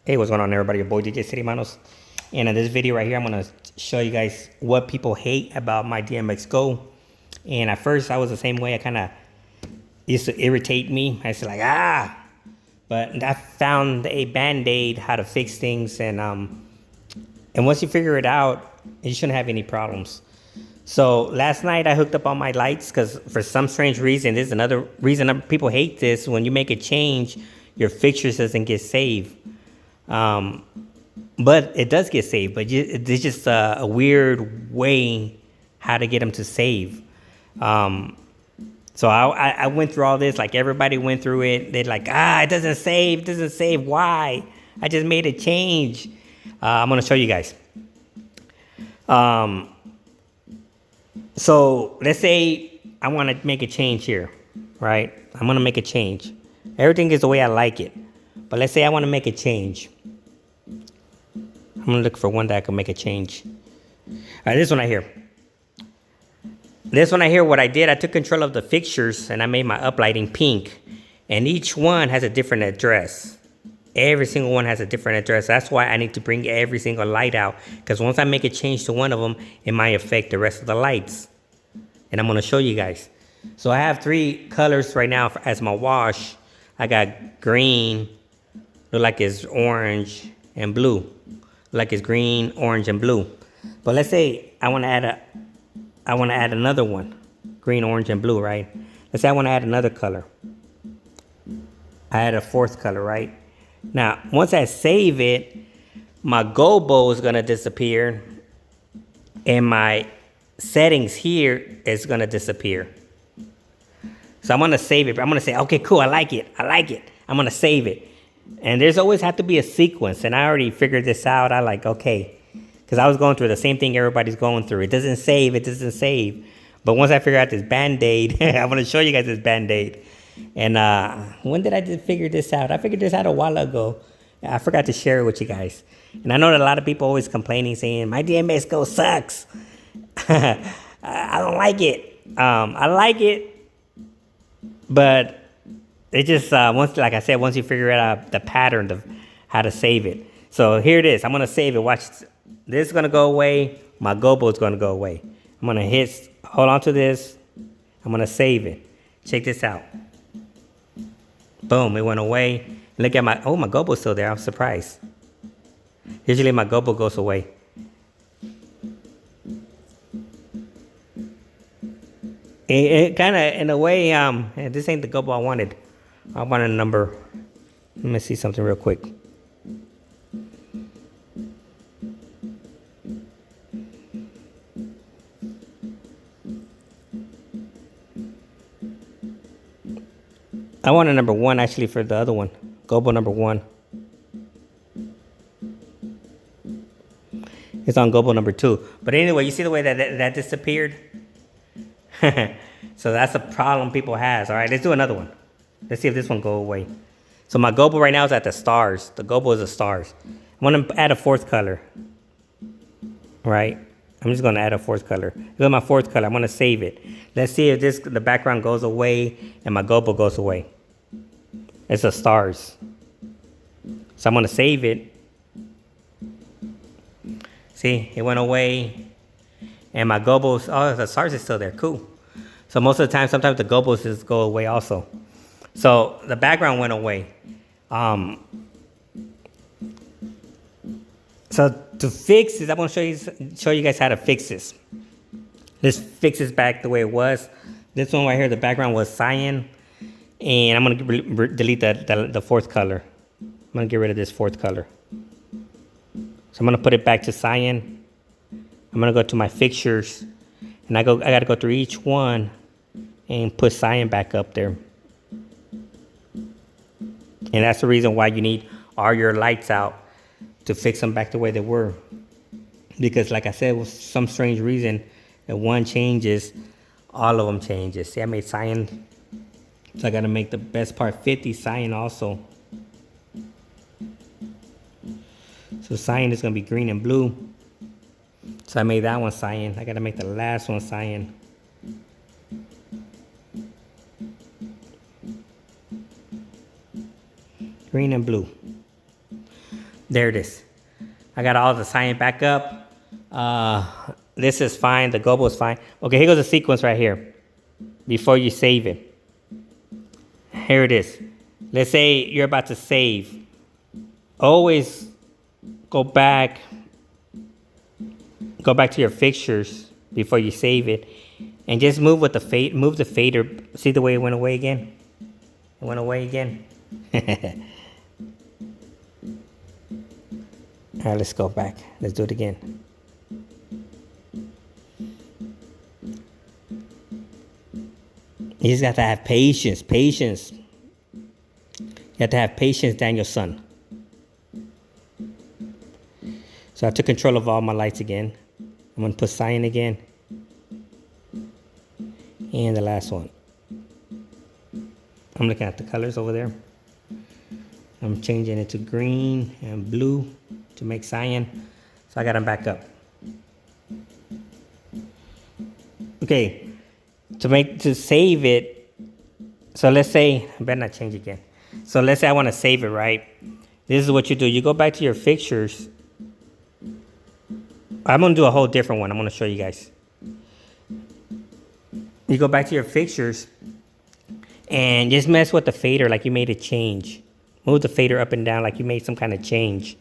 Hey, what's going on, everybody? Your boy DJ City Manos. And in this video right here, I'm going to show you guys what people hate about my mydmxgo. And at first, I was the same way. I kind of used to irritate me. I used to like, but I found a band-aid how to fix things. And once you figure it out, you shouldn't have any problems. So last night, I hooked up all my lights because for some strange reason, this is another reason people hate this. When you make a change, your fixtures doesn't get saved. But it does get saved, but it's just a weird way how to get them to save. So I went through all this, like everybody went through it. They're like, it doesn't save. Why? I just made a change. I'm going to show you guys. So let's say I want to make a change here, right? I'm going to make a change. Everything is the way I like it. But let's say I want to make a change. I'm going to look for one that I can make a change. All right, this one right here. This one right here, what I did, I took control of the fixtures and I made my uplighting pink. And each one has a different address. Every single one has a different address. That's why I need to bring every single light out. Because once I make a change to one of them, it might affect the rest of the lights. And I'm going to show you guys. So I have 3 colors right now as my wash. I got green, look like it's orange, and blue. Like it's green, orange, and blue. But let's say I want to add another one. Green, orange, and blue, right? Let's say I want to add another color. I add a 4th color, right? Now, once I save it, my gobo is going to disappear. And my settings here is going to disappear. So I'm going to save it. I'm going to say, okay, cool, I like it. I'm going to save it. And there's always have to be a sequence. And I already figured this out. I like, okay. Because I was going through the same thing everybody's going through. It doesn't save. But once I figure out this Band-Aid, I'm going to show you guys this Band-Aid. And when did I just figure this out? I figured this out a while ago. I forgot to share it with you guys. And I know that a lot of people always complaining, saying, my mydmxgo sucks. I don't like it. I like it. But it just, like I said, once you figure out the pattern of how to save it. So here it is. I'm going to save it. Watch. This is going to go away. My gobo is going to go away. I'm going to hold on to this. I'm going to save it. Check this out. Boom. It went away. Look at my gobo is still there. I'm surprised. Usually my gobo goes away. It kind of, in a way, this ain't the gobo I wanted. I want a number. Let me see something real quick. I want a number 1 actually for the other one. Gobo number 1. It's on gobo number 2. But anyway, you see the way that disappeared? So that's a problem people has. All right, let's do another one. Let's see if this one go away. So my gobo right now is at the stars. The gobo is the stars. I'm going to add a 4th color. All right. I'm just going to add a 4th color. Look at my 4th color. I'm going to save it. Let's see if the background goes away and my gobo goes away. It's the stars. So I'm going to save it. See, it went away. And my gobos, the stars is still there. Cool. So most of the time, sometimes the gobos just go away also. So the background went away. So to fix this, I'm going to show you guys how to fix this. This fixes back the way it was. This one right here, the background was cyan. And I'm going to delete the 4th color. I'm going to get rid of this 4th color. So I'm going to put it back to cyan. I'm going to go to my fixtures. And I got to go through each one and put cyan back up there. And that's the reason why you need all your lights out to fix them back the way they were. Because like I said, with some strange reason, if one changes, all of them changes. See, I made cyan. So I got to make the best part 50 cyan also. So cyan is going to be green and blue. So I made that one cyan. I got to make the last one cyan. Green and blue. There it is. I got all the cyan back up. This is fine. The gobo is fine. Okay, here goes the sequence right here. Before you save it. Here it is. Let's say you're about to save. Always go back to your fixtures before you save it. And just move with the fade. Move the fader. See the way it went away again? It went away again. All right, let's go back. Let's do it again. You just got to have patience. Patience. You have to have patience, Daniel's son. So I took control of all my lights again. I'm going to put cyan again. And the last one. I'm looking at the colors over there. I'm changing it to green and blue to make cyan. So I got them back up. Okay. To save it. So let's say, I better not change again. So let's say I want to save it, right? This is what you do. You go back to your fixtures. I'm going to do a whole different one. I'm going to show you guys. You go back to your fixtures and just mess with the fader like you made a change. Move the fader up and down like you made some kind of change,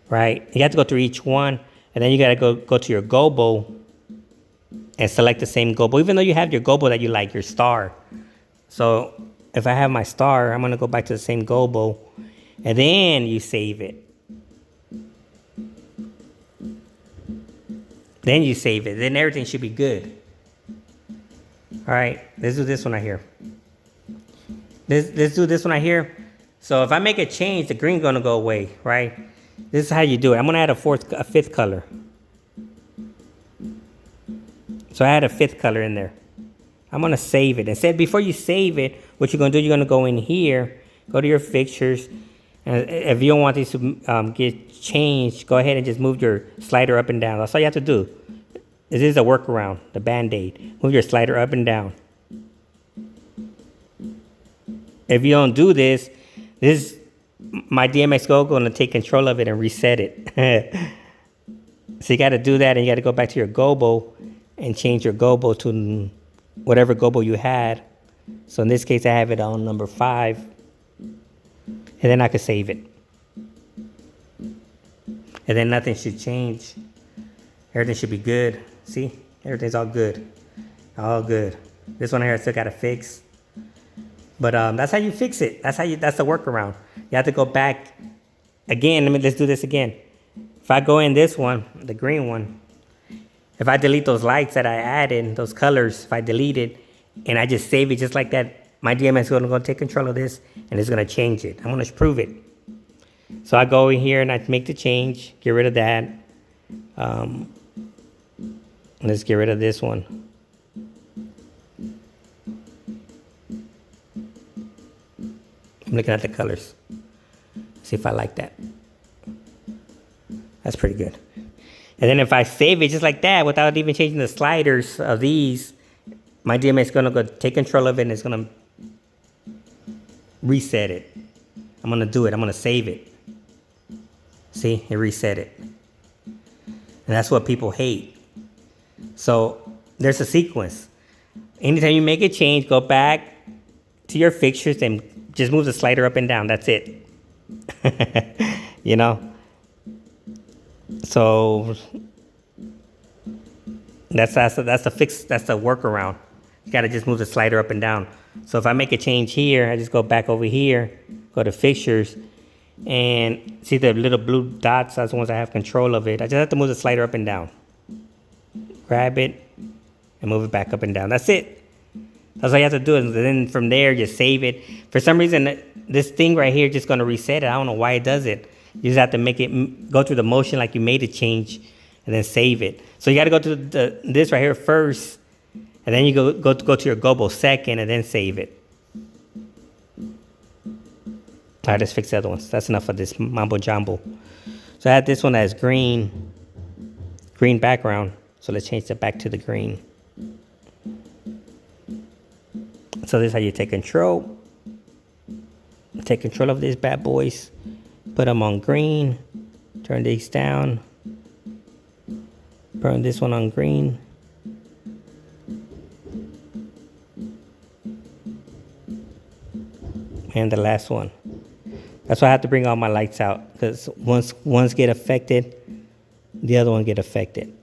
right? You have to go through each one, and then you got to go to your gobo and select the same gobo, even though you have your gobo that you like, your star. So if I have my star, I'm going to go back to the same gobo, and then you save it. Then you save it. Then everything should be good. All right, let's do this one right here. Let's do this one right here. So if I make a change, the green's gonna go away, right? This is how you do it. I'm gonna add a fifth color. So I add a fifth color in there. I'm gonna save it. And before you save it, what you're gonna do, you're gonna go in here, go to your fixtures, and if you don't want these to get changed, go ahead and just move your slider up and down. That's all you have to do. This is a workaround, the Band-Aid. Move your slider up and down. If you don't do this, mydmxgo going to take control of it and reset it. So you got to do that, and you got to go back to your gobo and change your gobo to whatever gobo you had. So in this case, I have it on number 5. And then I can save it. And then nothing should change. Everything should be good. See? Everything's all good. All good. This one here I still got to fix. But that's how you fix it. That's the workaround. You have to go back again. Let's do this again. If I go in this one, the green one, if I delete those lights that I added, those colors, if I delete it, and I just save it just like that, mydmxgo is going to take control of this, and it's going to change it. I'm going to prove it. So I go in here and I make the change, get rid of that. Let's get rid of this one. I'm looking at the colors. See if I like that. That's pretty good. And then if I save it just like that without even changing the sliders of these, mydmx is going to go take control of it and it's going to reset it. I'm going to do it. I'm going to save it. See, it reset it. And that's what people hate. So there's a sequence. Anytime you make a change, go back to your fixtures and just move the slider up and down. That's it. You know? So that's the fix. That's the workaround. You got to just move the slider up and down. So if I make a change here, I just go back over here, go to fixtures, and see the little blue dots. That's the ones I have control of it. I just have to move the slider up and down. Grab it and move it back up and down. That's it. That's all you have to do. And then from there, just save it. For some reason, this thing right here is just going to reset it. I don't know why it does it. You just have to make it go through the motion like you made a change and then save it. So you got to go to this right here first, and then you go to your gobo second, and then save it. All right, let's fix the other ones. That's enough of this mambo jumbo. So I had this one that has green background. So let's change that back to the green. So this is how you take control. Take control of these bad boys. put them on green. Turn these down. Turn this one on green. And the last one. That's why I have to bring all my lights out, because once get affected, the other one get affected.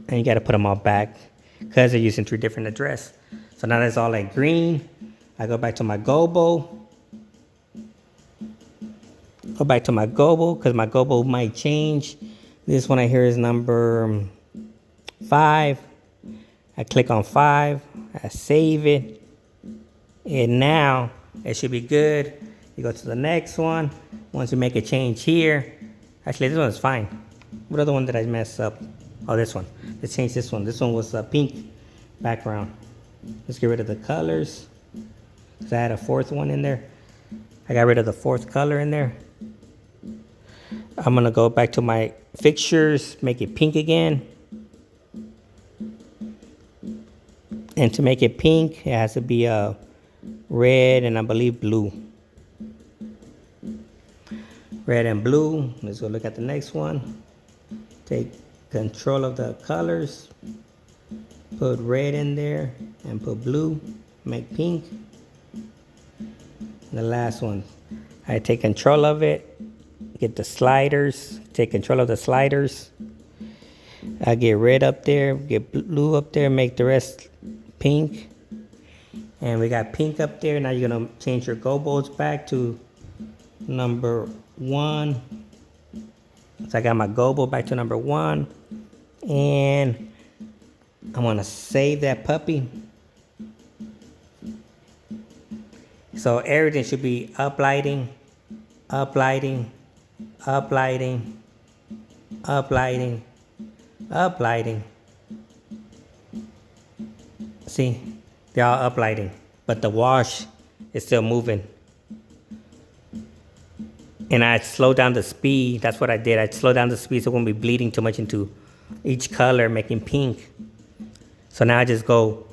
And you got to put them all back because they're using 3 different address. So now that's all like green. I go back to my gobo. Go back to my gobo because my gobo might change. This one I hear is number 5. I click on 5. I save it. And now it should be good. You go to the next one. Once you make a change here. Actually, this one is fine. What other one did I mess up? Oh, this one. Let's change this one. This one was a pink background. Let's get rid of the colors. So I had a 4th one in there. I got rid of the 4th color in there. I'm going to go back to my fixtures, make it pink again. And to make it pink, it has to be a red and I believe blue. Red and blue. Let's go look at the next one. Take control of the colors. Put red in there and put blue. Make pink. And the last one. I take control of it. Get the sliders. Take control of the sliders. I get red up there. Get blue up there. Make the rest pink. And we got pink up there. Now you're going to change your gobos back to number 1. So I got my gobo back to number 1. And I'm going to save that puppy. So everything should be uplighting, uplighting, uplighting, uplighting, uplighting. See, they're all uplighting, but the wash is still moving. And I slowed down the speed. That's what I did. I slowed down the speed so it won't be bleeding too much into each color, making pink. So now I just go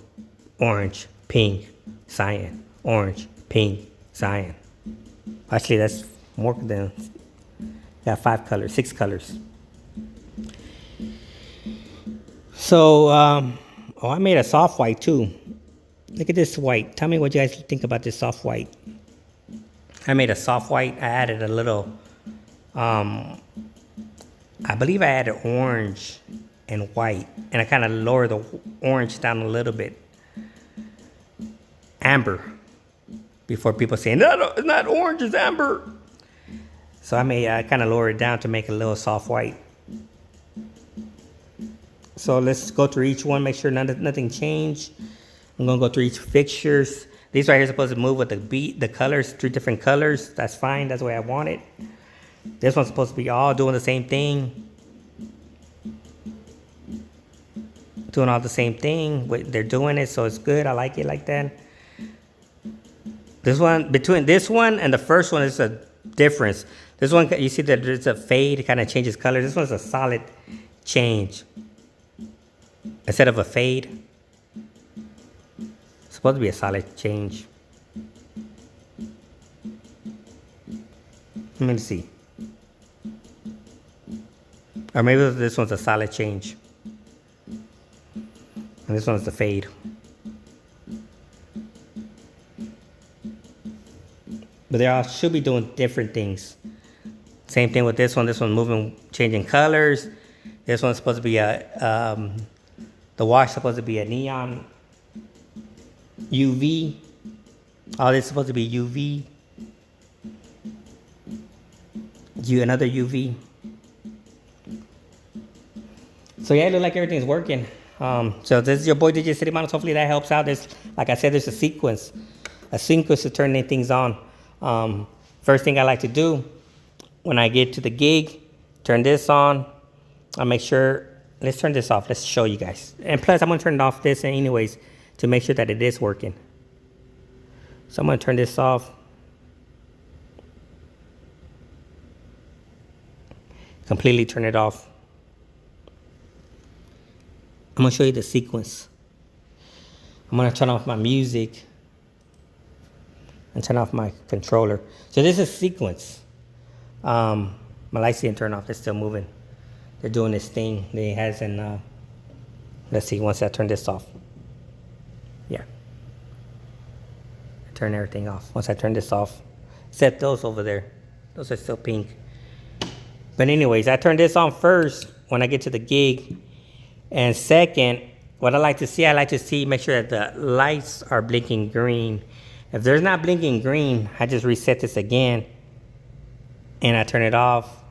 orange, pink, cyan, orange, pink, cyan. Actually, that's more than, got 5 colors, 6 colors. So, oh, I made a soft white too. Look at this white. Tell me what you guys think about this soft white. I made a soft white. I added a little, I believe I added orange and white. And I kind of lowered the orange down a little bit. Amber. Before people say, no, it's not orange, it's amber. So I kind of lower it down to make a little soft white. So let's go through each one, make sure nothing changed. I'm going to go through each fixtures. These right here are supposed to move with the colors, 3 different colors. That's fine. That's the way I want it. This one's supposed to be all doing the same thing. Doing all the same thing. They're doing it, so it's good. I like it like that. This one, between this one and the first one, is a difference. This one, you see that there's a fade. It kind of changes color. This one's a solid change. Instead of a fade. It's supposed to be a solid change. Let me see. Or maybe this one's a solid change. And this one's the fade. But they all should be doing different things. Same thing with this one. This one's moving, changing colors. This one's supposed to be the wash is supposed to be a neon UV. All this is supposed to be UV. Another UV. So yeah, it looks like everything's working. So this is your boy DJ City Models. Hopefully that helps out. There's, like I said, there's a sequence to turning things on. First thing I like to do when I get to the gig, turn this on. I'll make sure, let's turn this off. Let's show you guys. And plus, I'm going to turn it off this anyways to make sure that it is working. So I'm going to turn this off. Completely turn it off. I'm going to show you the sequence. I'm going to turn off my music and turn off my controller. So this is sequence. My lights didn't turn off. They're still moving. They're doing this thing. They hasn't. Let's see. Once I turn this off. Yeah. Turn everything off. Once I turn this off, except those over there. Those are still pink. But anyways, I turn this on first when I get to the gig. And second, what I like to see, make sure that the lights are blinking green. If there's not blinking green, I just reset this again. And I turn it off.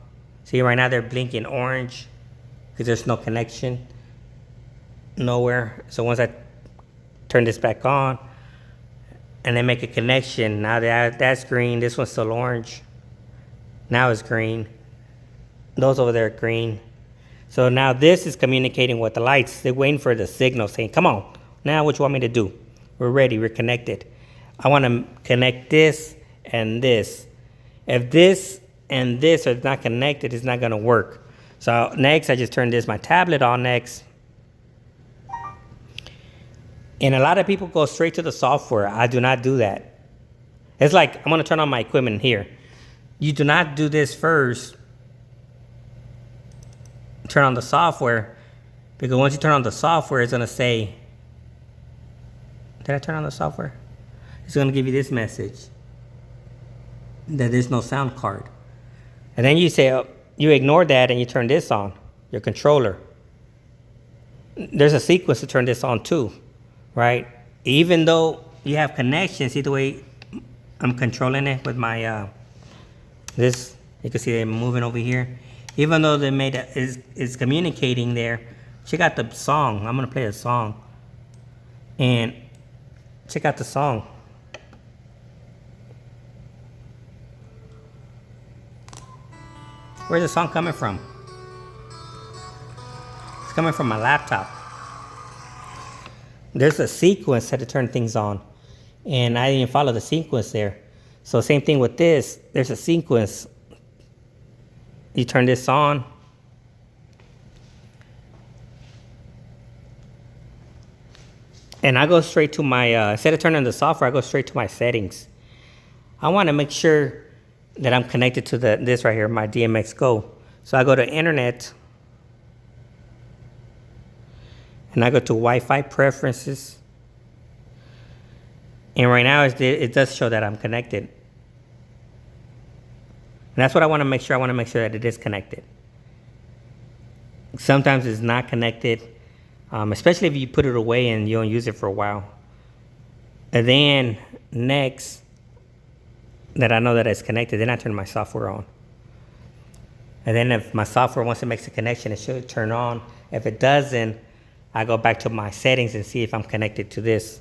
See, right now they're blinking orange because there's no connection. Nowhere. So once I turn this back on and then make a connection, now that's green. This one's still orange. Now it's green. Those over there are green. So now this is communicating with the lights. They're waiting for the signal saying, come on, now what you want me to do? We're ready, we're connected. I want to connect this and this. If this and this are not connected, it's not going to work. So next, I just turn my tablet on next. And a lot of people go straight to the software. I do not do that. It's like, I'm going to turn on my equipment here. You do not do this first. Turn on the software, because once you turn on the software, it's going to say, did I turn on the software? It's going to give you this message that there's no sound card. And then you say, oh, you ignore that and you turn this on, your controller. There's a sequence to turn this on too, right? Even though you have connections, see the way I'm controlling it with my, this, you can see it moving over here. Even though they made is communicating there, check out the song. I'm gonna play a song, and check out the song. Where's the song coming from? It's coming from my laptop. There's a sequence to turn things on, and I didn't follow the sequence there. So same thing with this. There's a sequence. You turn this on. And I go straight to my, instead of turning on the software, I go straight to my settings. I want to make sure that I'm connected to this right here, my mydmxgo. So I go to internet. And I go to Wi-Fi preferences. And right now it does show that I'm connected. And that's what I want to make sure. I want to make sure that it is connected. Sometimes it's not connected, especially if you put it away and you don't use it for a while. And then next, that I know that it's connected, then I turn my software on. And then if my software, once it makes a connection, it should turn on. If it doesn't, I go back to my settings and see if I'm connected to this.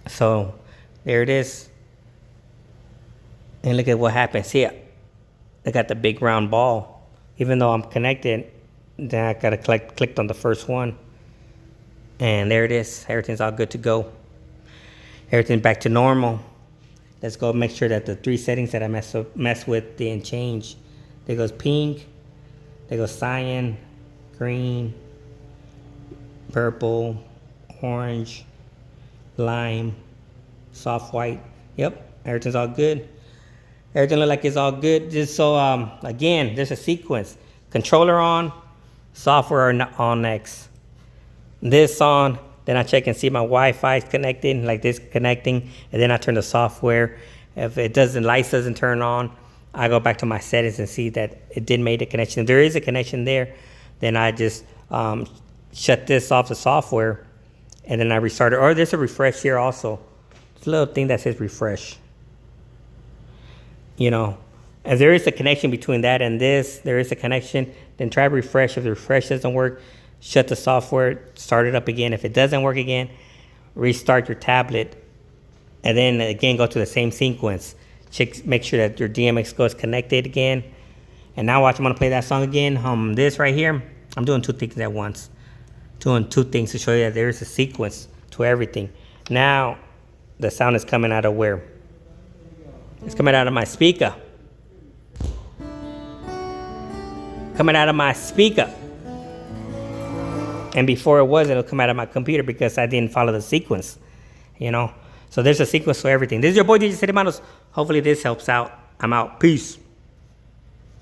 So there it is. And look at what happens. See, I got the big round ball. Even though I'm connected, then I gotta clicked on the first one. And there it is. Everything's all good to go. Everything's back to normal. Let's go make sure that the 3 settings that I mess with didn't change. There goes pink, there goes cyan, green, purple, orange, lime, soft white. Yep, everything's all good. Everything look like it's all good. Just so again, there's a sequence. Controller on, software on next. This on, then I check and see my Wi-Fi is connected, like this connecting, and then I turn the software. If it doesn't, lights doesn't turn on, I go back to my settings and see that it did make a connection. If there is a connection there, then I just shut this off the software, and then I restart it. Or there's a refresh here also. It's a little thing that says refresh. You know, if there is a connection between that and this, there is a connection, then try refresh. If the refresh doesn't work, shut the software, start it up again. If it doesn't work again, restart your tablet, and then again go to the same sequence. Check, make sure that your mydmxgo is connected again. And now watch, I'm gonna play that song again. This right here, I'm doing 2 things at once. Doing 2 things to show you that there is a sequence to everything. Now, the sound is coming out of where? It's coming out of my speaker. Coming out of my speaker. And before it'll come out of my computer because I didn't follow the sequence, you know. So there's a sequence for everything. This is your boy DJ City Manos. Hopefully this helps out. I'm out. Peace.